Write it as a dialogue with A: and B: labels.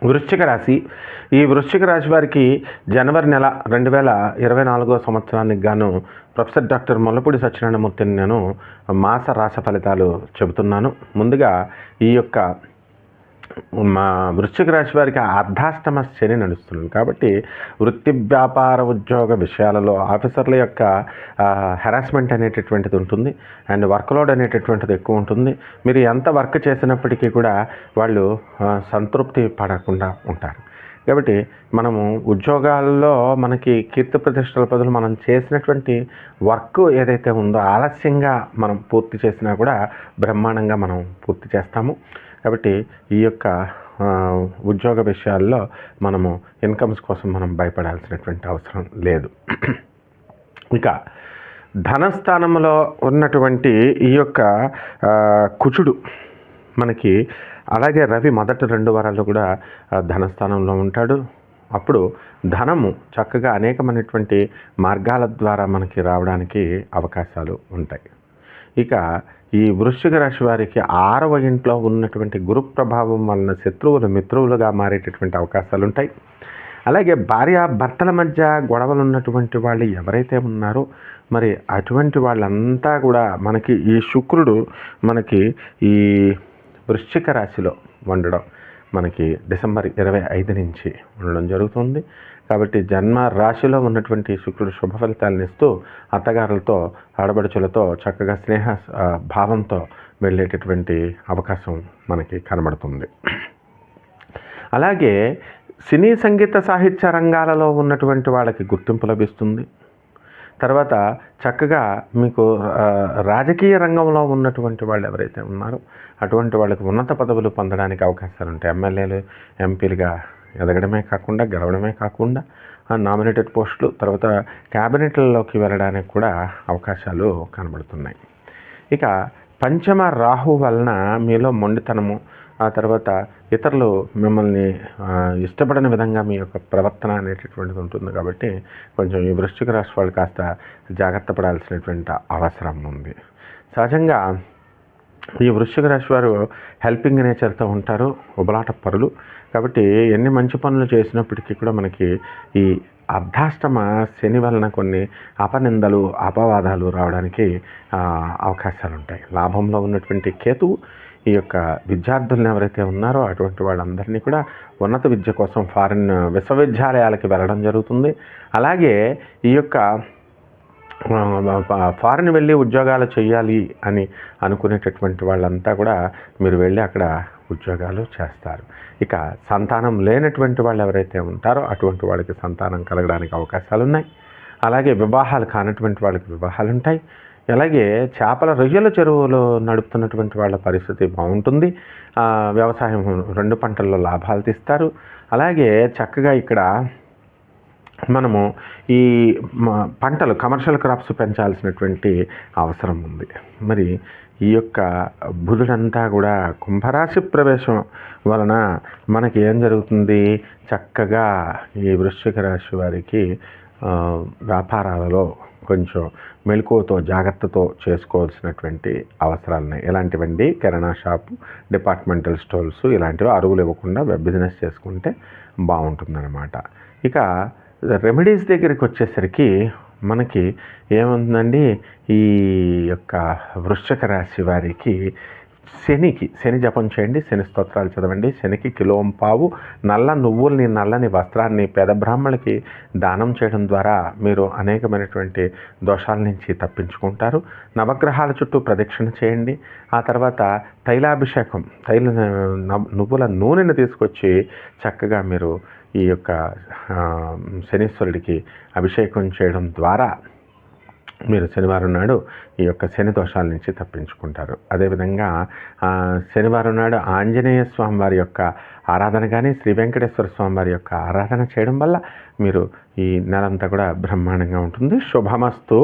A: వృశ్చిక రాశి. ఈ వృశ్చిక రాశి వారికి జనవరి నెల 2024 సంవత్సరానికి గాను ప్రొఫెసర్ డాక్టర్ ముల్లపూడి సత్యనారాయణమూర్తిని నేను మాస రాశి ఫలితాలు చెబుతున్నాను. ముందుగా ఈ యొక్క మా వృశ్చిక రాశి వారికి అర్ధాష్టమ శని నడుస్తుంది కాబట్టి వృత్తి వ్యాపార ఉద్యోగ విషయాలలో ఆఫీసర్ల యొక్క హెరాస్మెంట్ అనేటటువంటిది ఉంటుంది అండ్ వర్క్లోడ్ అనేటటువంటిది ఎక్కువ ఉంటుంది. మీరు ఎంత వర్క్ చేసినప్పటికీ కూడా వాళ్ళు సంతృప్తి పడకుండా ఉంటారు. కాబట్టి మనము ఉద్యోగాల్లో మనకి కీర్తి ప్రతిష్టల బదులు మనం చేసినటువంటి వర్క్ ఏదైతే ఉందో ఆలస్యంగా మనం పూర్తి చేసినా కూడా బ్రహ్మాండంగా మనం పూర్తి చేస్తాము. కాబట్టి ఈ యొక్క ఉద్యోగ విషయాల్లో మనము ఇన్కమ్స్ కోసం మనం భయపడాల్సినటువంటి అవసరం లేదు. ఇక ధనస్థానంలో ఉన్నటువంటి ఈ యొక్క కుజుడు మనకి, అలాగే రవి మొదటి 2 వారాలు కూడా ధనస్థానంలో ఉంటాడు. అప్పుడు ధనము చక్కగా అనేకమైనటువంటి మార్గాల ద్వారా మనకి రావడానికి అవకాశాలు ఉంటాయి. ఇక ఈ వృశ్చిక రాశి వారికి 6వ ఇంట్లో ఉన్నటువంటి గురు ప్రభావం వలన శత్రువులు మిత్రువులుగా మారేటటువంటి అవకాశాలు ఉంటాయి. అలాగే భార్య భర్తల మధ్య గొడవలు ఉన్నటువంటి వాళ్ళు ఎవరైతే ఉన్నారో మరి అటువంటి వాళ్ళంతా కూడా మనకి ఈ శుక్రుడు మనకి ఈ వృశ్చిక రాశిలో ఉండడం మనకి డిసెంబర్ 25 నుంచి ఉండడం జరుగుతుంది. కాబట్టి జన్మ రాశిలో ఉన్నటువంటి శుక్రుడు శుభ ఫలితాలను ఇస్తూ అత్తగారులతో ఆడబడుచులతో చక్కగా స్నేహ భావంతో వెళ్ళేటటువంటి అవకాశం మనకి కనబడుతుంది. అలాగే సినీ సంగీత సాహిత్య రంగాలలో ఉన్నటువంటి వాళ్ళకి గుర్తింపు లభిస్తుంది. తర్వాత చక్కగా మీకు రాజకీయ రంగంలో ఉన్నటువంటి వాళ్ళు ఎవరైతే ఉన్నారో అటువంటి వాళ్ళకి ఉన్నత పదవులు పొందడానికి అవకాశాలు ఉంటాయి. ఎమ్మెల్యేలు ఎంపీలుగా ఎదగడమే కాకుండా గెలవడమే కాకుండా నామినేటెడ్ పోస్టులు తర్వాత క్యాబినెట్లలోకి వెళ్ళడానికి కూడా అవకాశాలు కనబడుతున్నాయి. ఇక పంచమ రాహు వలన మీలో మొండితనము, ఆ తర్వాత ఇతరులు మిమ్మల్ని ఇష్టపడని విధంగా మీ యొక్క ప్రవర్తన అనేటటువంటిది ఉంటుంది. కాబట్టి కొంచెం ఈ వృశ్చిక రాశి వాళ్ళు కాస్త జాగ్రత్త పడాల్సినటువంటి అవసరం ఉంది. సహజంగా ఈ వృశ్చిక రాశి వారు హెల్పింగ్ నేచర్తో ఉంటారు, ఉబలాట పరులు. కాబట్టి ఎన్ని మంచి పనులు చేసినప్పటికీ కూడా మనకి ఈ అర్ధాష్టమ శని వలన కొన్ని అపనిందలు అపవాదాలు రావడానికి అవకాశాలు ఉంటాయి. లాభంలో ఉన్నటువంటి కేతువు ఈ యొక్క విద్యార్థులను ఎవరైతే ఉన్నారో అటువంటి వాళ్ళందరినీ కూడా ఉన్నత విద్య కోసం ఫారిన్ విశ్వవిద్యాలయాలకి వెళ్ళడం జరుగుతుంది. అలాగే ఈ యొక్క ఫారిన్ వెళ్ళి ఉద్యోగాలు చేయాలి అని అనుకునేటటువంటి వాళ్ళంతా కూడా మీరు వెళ్ళి అక్కడ ఉద్యోగాలు చేస్తారు. ఇక సంతానం లేనటువంటి వాళ్ళు ఎవరైతే ఉంటారో అటువంటి వాళ్ళకి సంతానం కలగడానికి అవకాశాలు ఉన్నాయి. అలాగే వివాహాలు కానటువంటి వాళ్ళకి వివాహాలు ఉంటాయి. అలాగే చేపల రొయ్యల చెరువులు నడుపుతున్నటువంటి వాళ్ళ పరిస్థితి బాగుంటుంది. వ్యవసాయం 2 పంటల్లో లాభాలు తీస్తారు. అలాగే చక్కగా ఇక్కడ మనము ఈ పంటలు కమర్షియల్ క్రాప్స్ పెంచాల్సినటువంటి అవసరం ఉంది. మరి ఈ యొక్క బుధుడంతా కూడా కుంభరాశి ప్రవేశం వలన మనకి ఏం జరుగుతుంది, చక్కగా ఈ వృశ్చిక రాశి వారికి వ్యాపారాలలో కొంచెం మెలకువతో జాగ్రత్తతో చేసుకోవాల్సినటువంటి అవసరాలు ఉన్నాయి. ఎలాంటివండి, కిరాణా షాపు, డిపార్ట్మెంటల్ స్టోర్స్ ఇలాంటివి అరువులు ఇవ్వకుండా బిజినెస్ చేసుకుంటే బాగుంటుందన్నమాట. ఇక రెమెడీస్ దగ్గరికి వచ్చేసరికి మనకి ఏముందండి, ఈ యొక్క వృశ్చిక రాశి వారికి శని జపం చేయండి, శని స్తోత్రాలు చదవండి. శనికి కిలోంపావు నల్ల నువ్వుల్ని నల్లని వస్త్రాన్ని పేద బ్రాహ్మణులకి దానం చేయడం ద్వారా మీరు అనేకమైనటువంటి దోషాల నుంచి తప్పించుకుంటారు. నవగ్రహాల చుట్టూ ప్రదక్షిణ చేయండి. ఆ తర్వాత తైలాభిషేకం నువ్వుల నూనెను తీసుకొచ్చి చక్కగా మీరు ఈ యొక్క శనీశ్వరుడికి అభిషేకం చేయడం ద్వారా మీరు శనివారం నాడు ఈ యొక్క శని దోషాల నుంచి తప్పించుకుంటారు. అదేవిధంగా శనివారం నాడు ఆంజనేయ స్వామి వారి యొక్క ఆరాధన కానీ శ్రీ వెంకటేశ్వర స్వామి వారి యొక్క ఆరాధన చేయడం వల్ల మీరు ఈ నెలంతా కూడా బ్రహ్మాండంగా ఉంటుంది. శుభమస్తు.